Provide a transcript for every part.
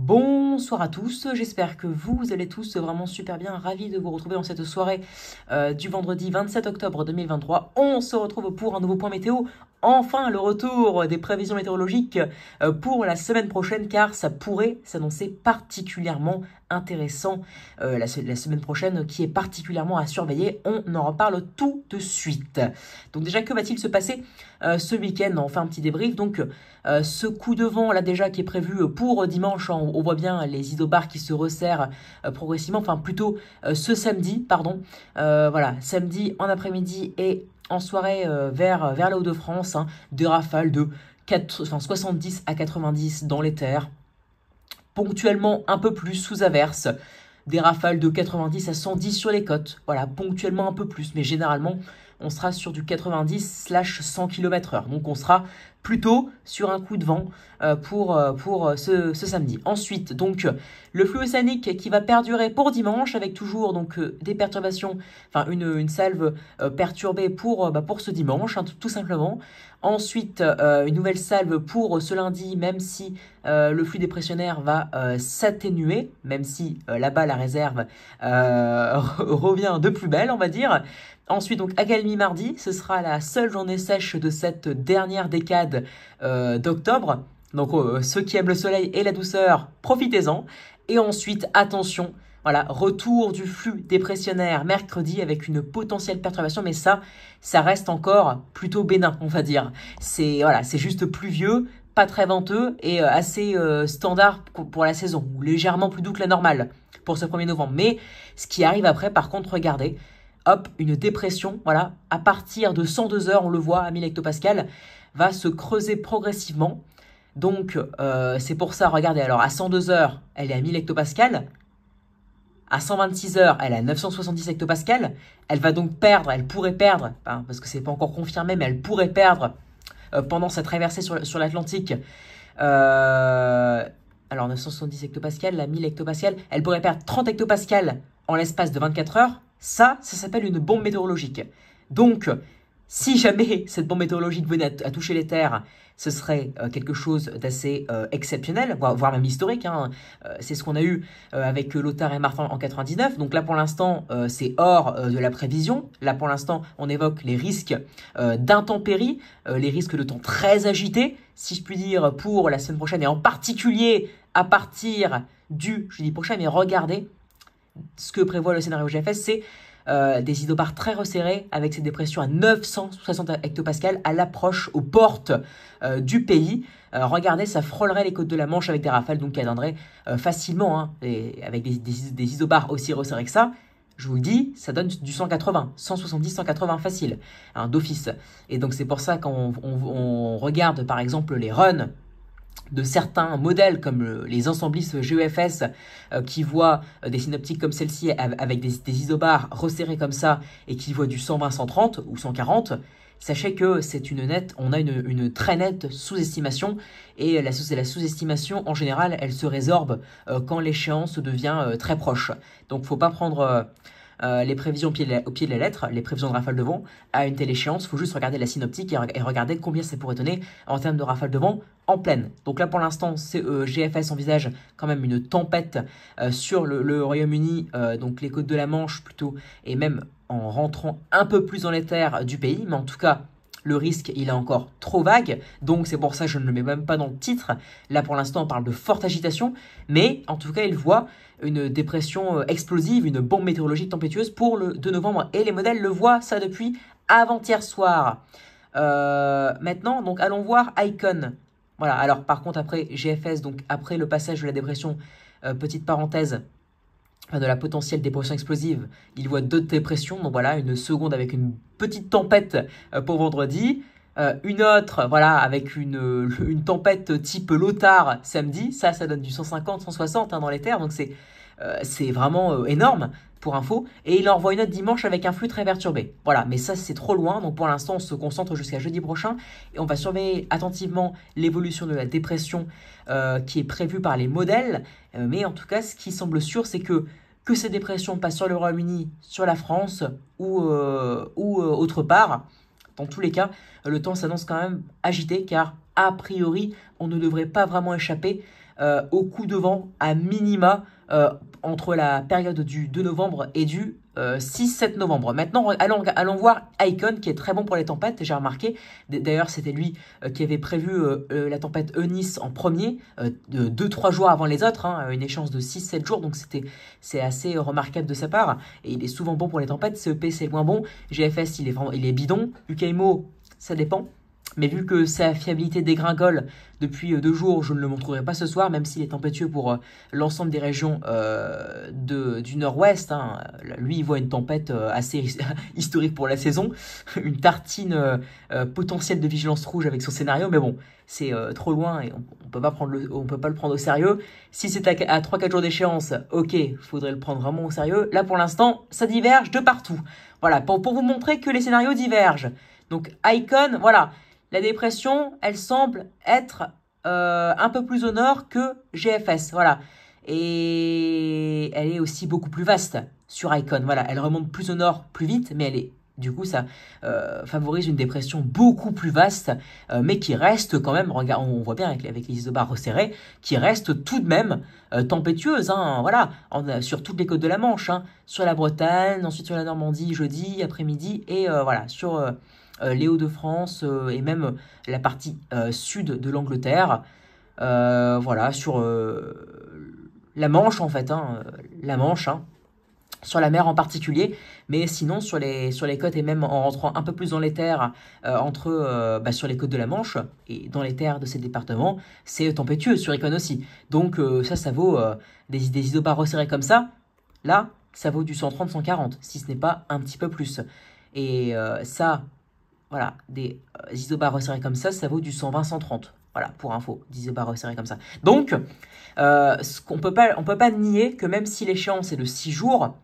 Bonsoir à tous, j'espère que vous allez tous vraiment super bien, ravis de vous retrouver dans cette soirée du vendredi 27 octobre 2023. On se retrouve pour un nouveau point météo, enfin le retour des prévisions météorologiques pour la semaine prochaine car ça pourrait s'annoncer particulièrement intéressant la semaine prochaine qui est particulièrement à surveiller. On en reparle tout de suite. Donc déjà, que va-t-il se passer ce week-end? On fait un petit débrief. Donc ce coup de vent là déjà qui est prévu pour dimanche, on voit bien les isobars qui se resserrent progressivement, enfin plutôt ce samedi, pardon. Voilà, samedi en après-midi et en soirée vers la Hauts-de-France, des rafales de 70 à 90 dans les terres. Ponctuellement un peu plus sous averse, des rafales de 90 à 110 sur les côtes, voilà, ponctuellement un peu plus, mais généralement on sera sur du 90/100 km/h, donc on sera plutôt sur un coup de vent pour ce samedi. Ensuite, donc, le flux océanique qui va perdurer pour dimanche, avec toujours donc des perturbations, enfin une salve perturbée pour ce dimanche, tout simplement. Ensuite, une nouvelle salve pour ce lundi, même si le flux dépressionnaire va s'atténuer, même si là-bas la réserve revient de plus belle, on va dire. Ensuite, donc, accalmie mardi, ce sera la seule journée sèche de cette dernière décade d'octobre. Donc, ceux qui aiment le soleil et la douceur, profitez-en. Et ensuite, attention, voilà, retour du flux dépressionnaire mercredi avec une potentielle perturbation, mais ça reste encore plutôt bénin, on va dire. C'est juste pluvieux, pas très venteux et assez standard pour la saison, ou légèrement plus doux que la normale pour ce 1er novembre. Mais ce qui arrive après, par contre, regardez, hop, une dépression, voilà, à partir de 102 heures, on le voit à 1000 hectopascales, va se creuser progressivement. Donc, c'est pour ça, regardez, alors à 102 heures, elle est à 1000 hectopascales. À 126 heures, elle est à 970 hectopascales. Elle va donc perdre, elle pourrait perdre, parce que c'est pas encore confirmé, mais elle pourrait perdre pendant sa traversée sur l'Atlantique. Alors 970 hectopascales, la 1000 hectopascales, elle pourrait perdre 30 hectopascales en l'espace de 24 heures. Ça s'appelle une bombe météorologique. Donc, si jamais cette bombe météorologique venait à toucher les terres, ce serait quelque chose d'assez exceptionnel, voire même historique. C'est ce qu'on a eu avec Lothar et Martin en 99. Donc là, pour l'instant, c'est hors de la prévision. Là, pour l'instant, on évoque les risques d'intempéries, les risques de temps très agités, si je puis dire, pour la semaine prochaine, et en particulier à partir du jeudi prochain. Mais regardez, ce que prévoit le scénario GFS, c'est des isobars très resserrés avec cette dépression à 960 hectopascales à l'approche, aux portes du pays. Regardez, ça frôlerait les côtes de la Manche avec des rafales donc qui atteindraient facilement, et avec des isobars aussi resserrés que ça. Je vous le dis, ça donne du 180, 170, 180 facile, d'office. Et donc c'est pour ça qu'on regarde par exemple les runs de certains modèles comme les ensemblisstes GEFS qui voient des synoptiques comme celle-ci avec des isobars resserrés comme ça et qui voient du 120-130 ou 140, sachez que on a une très nette sous-estimation, et la sous-estimation en général elle se résorbe quand l'échéance devient très proche. Donc faut pas prendre les prévisions au pied de la lettre, les prévisions de rafales de vent à une telle échéance. Il faut juste regarder la synoptique et regarder combien ça pourrait donner en termes de rafales de vent en pleine. Donc là pour l'instant, GFS envisage quand même une tempête sur le Royaume-Uni, donc les côtes de la Manche plutôt, et même en rentrant un peu plus dans les terres du pays, mais en tout cas le risque il est encore trop vague, donc c'est pour ça que je ne le mets même pas dans le titre. Là pour l'instant on parle de forte agitation, mais en tout cas il voit une dépression explosive, une bombe météorologique tempétueuse pour le 2 novembre, et les modèles le voient ça depuis avant-hier soir. Maintenant, donc allons voir Icon. Voilà, alors par contre après GFS, donc après le passage de la dépression, petite parenthèse, de la potentielle dépression explosive, il voit d'autres dépressions, donc voilà, une seconde avec une petite tempête pour vendredi, une autre, voilà, avec une tempête type Lothar samedi, ça donne du 150, 160 dans les terres, donc c'est vraiment énorme pour info, et il envoie une autre dimanche avec un flux très perturbé. Voilà, mais ça c'est trop loin, donc pour l'instant on se concentre jusqu'à jeudi prochain, et on va surveiller attentivement l'évolution de la dépression qui est prévue par les modèles, mais en tout cas ce qui semble sûr c'est que ces dépressions passent sur le Royaume-Uni, sur la France ou autre part. Dans tous les cas, le temps s'annonce quand même agité car a priori on ne devrait pas vraiment échapper au coup de vent à minima entre la période du 2 novembre et du 6-7 novembre. Maintenant, allons voir Icon qui est très bon pour les tempêtes, j'ai remarqué. D'ailleurs, c'était lui qui avait prévu la tempête Eunice en premier, 2-3 jours avant les autres, hein, une échéance de 6-7 jours, donc c'est assez remarquable de sa part. Et il est souvent bon pour les tempêtes, CEP c'est moins bon, GFS il est bidon, UKMO ça dépend. Mais vu que sa fiabilité dégringole depuis 2 jours, je ne le montrerai pas ce soir, même s'il est tempétueux pour l'ensemble des régions du nord-ouest. Hein. Lui, il voit une tempête assez historique pour la saison, une tartine potentielle de vigilance rouge avec son scénario, mais bon, c'est trop loin et on peut pas le prendre au sérieux. Si c'est à 3-4 jours d'échéance, ok, faudrait le prendre vraiment au sérieux. Là, pour l'instant, ça diverge de partout. Voilà, pour vous montrer que les scénarios divergent. Donc, Icon, voilà. La dépression, elle semble être un peu plus au nord que GFS, voilà. Et elle est aussi beaucoup plus vaste sur Icon, voilà. Elle remonte plus au nord, plus vite, mais du coup, ça favorise une dépression beaucoup plus vaste, mais qui reste quand même, regarde, on voit bien avec les isobars resserrés, qui reste tout de même tempétueuse, hein, voilà, sur toutes les côtes de la Manche, hein, sur la Bretagne, ensuite sur la Normandie, jeudi, après-midi, et voilà, sur les Hauts-de-France et même la partie sud de l'Angleterre. Voilà, sur la Manche en fait, hein, la Manche, hein, sur la mer en particulier, mais sinon sur les côtes et même en rentrant un peu plus dans les terres, sur les côtes de la Manche et dans les terres de ces départements, c'est tempétueux sur Icon aussi. Donc ça vaut des isobars resserrés comme ça, là, ça vaut du 130-140, si ce n'est pas un petit peu plus. Et ça, voilà, des isobars resserrés comme ça vaut du 120-130. Voilà, pour info, des isobars resserrés comme ça. Donc, on peut pas nier que même si l'échéance est de 6 jours,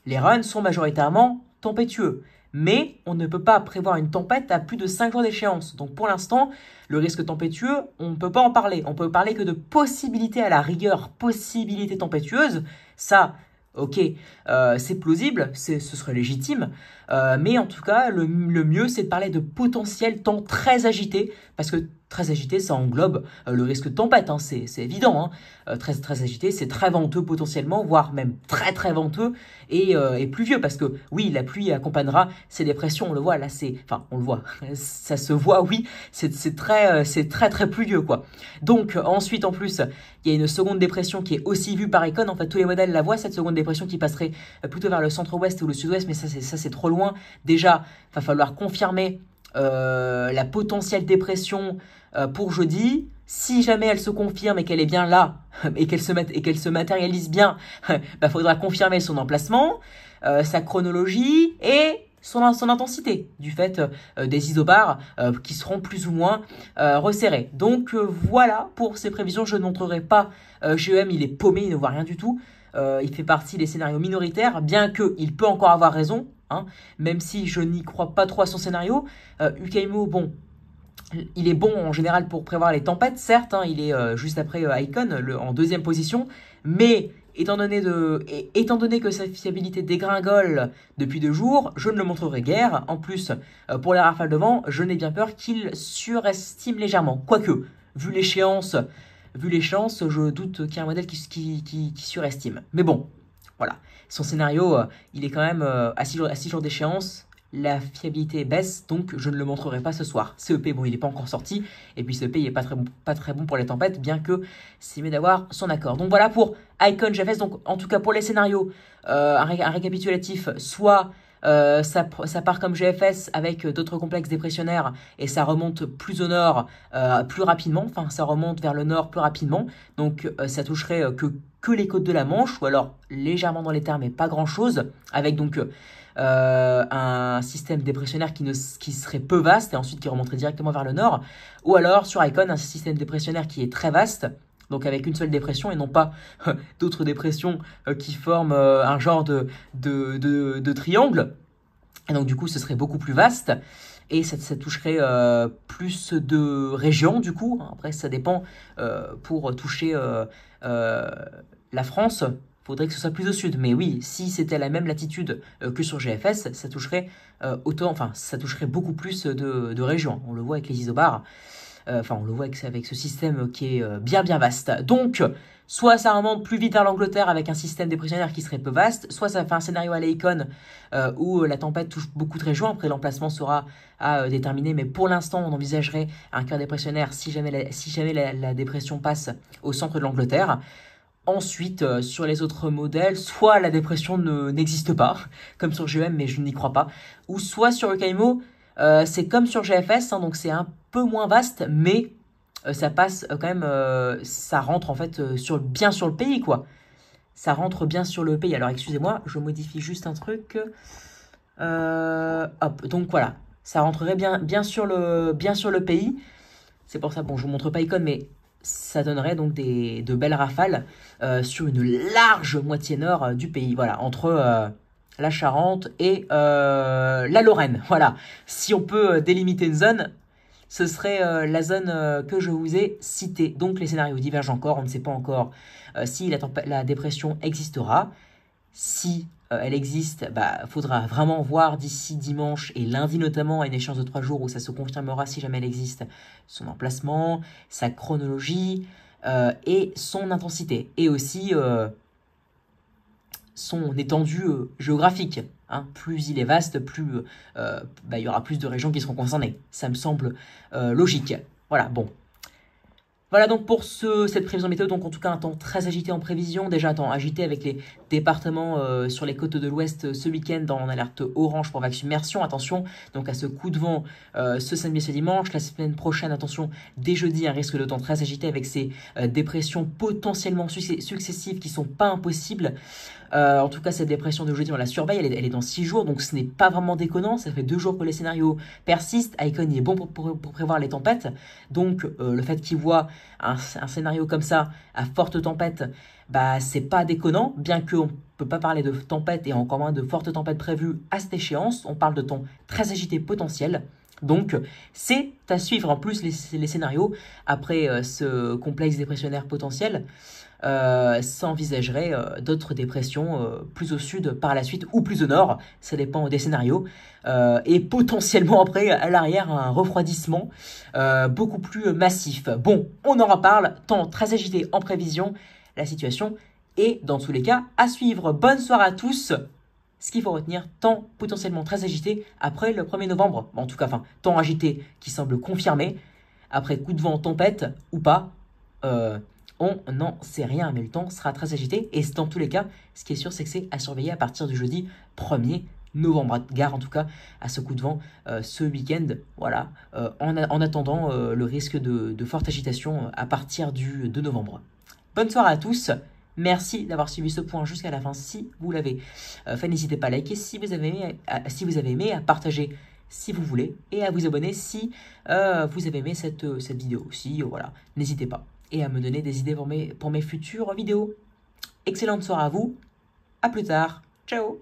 les runs sont majoritairement tempétueux. Mais on ne peut pas prévoir une tempête à plus de 5 jours d'échéance. Donc pour l'instant, le risque tempétueux, on ne peut pas en parler. On peut parler que de possibilités à la rigueur, possibilités tempétueuses. Ça, ok, c'est plausible, ce serait légitime, mais en tout cas, le mieux, c'est de parler de potentiel temps très agité, parce que très agité, ça englobe le risque de tempête, hein, c'est évident, hein. Très agité, c'est très venteux potentiellement, voire même très venteux et pluvieux, parce que oui, la pluie accompagnera ces dépressions, on le voit, là on le voit, ça se voit, oui, c'est très pluvieux, quoi. Donc ensuite, en plus, il y a une seconde dépression qui est aussi vue par Icon, en fait tous les modèles la voient, cette seconde dépression qui passerait plutôt vers le centre-ouest ou le sud-ouest, mais ça c'est trop loin. Déjà, il va falloir confirmer la potentielle dépression pour jeudi. Si jamais elle se confirme et qu'elle est bien là et qu'elle se matérialise bien, faudra confirmer son emplacement, sa chronologie et son intensité du fait des isobars qui seront plus ou moins resserrés. Donc voilà pour ces prévisions. Je ne montrerai pas GEM, il est paumé, il ne voit rien du tout. Il fait partie des scénarios minoritaires, bien qu'il peut encore avoir raison, hein, même si je n'y crois pas trop à son scénario. UKMO, bon, il est bon en général pour prévoir les tempêtes, certes, hein, il est juste après Icon, en deuxième position, mais étant donné que sa fiabilité dégringole depuis 2 jours, je ne le montrerai guère. En plus, pour les rafales de vent, je n'ai bien peur qu'il surestime légèrement. Quoique, vu l'échéance, je doute qu'il y ait un modèle qui surestime. Mais bon, voilà. Son scénario, il est quand même à 6 jours d'échéance. La fiabilité baisse, donc je ne le montrerai pas ce soir. CEP, bon, il n'est pas encore sorti. Et puis CEP, il n'est pas très bon pour les tempêtes, bien que c'est mieux d'avoir son accord. Donc voilà pour Icon GFS. Donc en tout cas pour les scénarios, un récapitulatif, soit ça part comme GFS avec d'autres complexes dépressionnaires et ça remonte plus au nord plus rapidement, enfin ça remonte vers le nord plus rapidement, donc ça toucherait que les côtes de la Manche, ou alors légèrement dans les terres mais pas grand chose, avec donc un système dépressionnaire qui serait peu vaste et ensuite qui remonterait directement vers le nord, ou alors sur Icon un système dépressionnaire qui est très vaste, donc avec une seule dépression et non pas d'autres dépressions qui forment un genre de triangle. Et donc du coup ce serait beaucoup plus vaste et ça toucherait plus de régions du coup. Après ça dépend, pour toucher la France, faudrait que ce soit plus au sud. Mais oui, si c'était la même latitude que sur GFS, ça toucherait ça toucherait beaucoup plus de régions. On le voit avec les isobars. Enfin, on le voit avec ce système qui est bien vaste. Donc, soit ça remonte plus vite vers l'Angleterre avec un système dépressionnaire qui serait peu vaste, soit ça fait un scénario à l'Aicon où la tempête touche beaucoup de régions. Après, l'emplacement sera à déterminer, mais pour l'instant, on envisagerait un cœur dépressionnaire si jamais la dépression passe au centre de l'Angleterre. Ensuite, sur les autres modèles, soit la dépression n'existe pas, comme sur GEM, mais je n'y crois pas, ou soit sur le Kaimo, c'est comme sur GFS, hein, donc c'est un peu moins vaste, mais ça passe quand même, ça rentre en fait bien sur le pays, quoi. Ça rentre bien sur le pays. Alors excusez-moi, je modifie juste un truc. Hop, donc voilà, ça rentrerait bien sur le pays. C'est pour ça, bon, je vous montre pas Icon, mais ça donnerait donc de belles rafales sur une large moitié nord du pays. Voilà, entre la Charente et la Lorraine. Voilà, si on peut délimiter une zone, ce serait la zone que je vous ai citée. Donc les scénarios divergent encore, on ne sait pas encore si la dépression existera. Si elle existe, bah, faudra vraiment voir d'ici dimanche et lundi notamment, à une échéance de 3 jours où ça se confirmera si jamais elle existe, son emplacement, sa chronologie et son intensité. Et aussi son étendue géographique. Hein. Plus il est vaste, plus il y aura plus de régions qui seront concernées. Ça me semble logique. Voilà, bon. Voilà donc pour cette prévision météo, donc en tout cas un temps très agité en prévision, déjà un temps agité avec les départements sur les côtes de l'ouest ce week-end en alerte orange pour vague submersion, attention donc à ce coup de vent ce samedi et ce dimanche, la semaine prochaine attention dès jeudi un risque de temps très agité avec ces dépressions potentiellement successives qui sont pas impossibles. En tout cas, cette dépression de jeudi, on la surveille, elle est dans 6 jours, donc ce n'est pas vraiment déconnant. Ça fait 2 jours que les scénarios persistent. Icon est bon pour prévoir les tempêtes. Donc, le fait qu'il voit un scénario comme ça, à forte tempête, bah, c'est pas déconnant, bien qu'on ne peut pas parler de tempête et encore moins de fortes tempêtes prévues à cette échéance. On parle de temps très agité potentiel. Donc, c'est à suivre en plus les scénarios après ce complexe dépressionnaire potentiel. Ça envisagerait d'autres dépressions plus au sud par la suite ou plus au nord, ça dépend des scénarios, et potentiellement après à l'arrière un refroidissement beaucoup plus massif. Bon, on en reparle, temps très agité en prévision, la situation est dans tous les cas à suivre. Bonne soirée à tous. Ce qu'il faut retenir, temps potentiellement très agité après le 1er novembre, en tout cas, temps agité qui semble confirmé, après coup de vent, tempête ou pas, on n'en sait rien, mais le temps sera très agité. Et dans tous les cas, ce qui est sûr, c'est que c'est à surveiller à partir du jeudi 1er novembre. Gare en tout cas à ce coup de vent ce week-end. Voilà, en attendant le risque de forte agitation à partir du 2 novembre. Bonne soirée à tous. Merci d'avoir suivi ce point jusqu'à la fin. Si vous l'avez fait, n'hésitez pas à liker si vous avez aimé, à partager si vous voulez, et à vous abonner si vous avez aimé cette vidéo aussi. Voilà, n'hésitez pas. Et à me donner des idées pour mes futures vidéos. Excellente soirée à vous, à plus tard, ciao.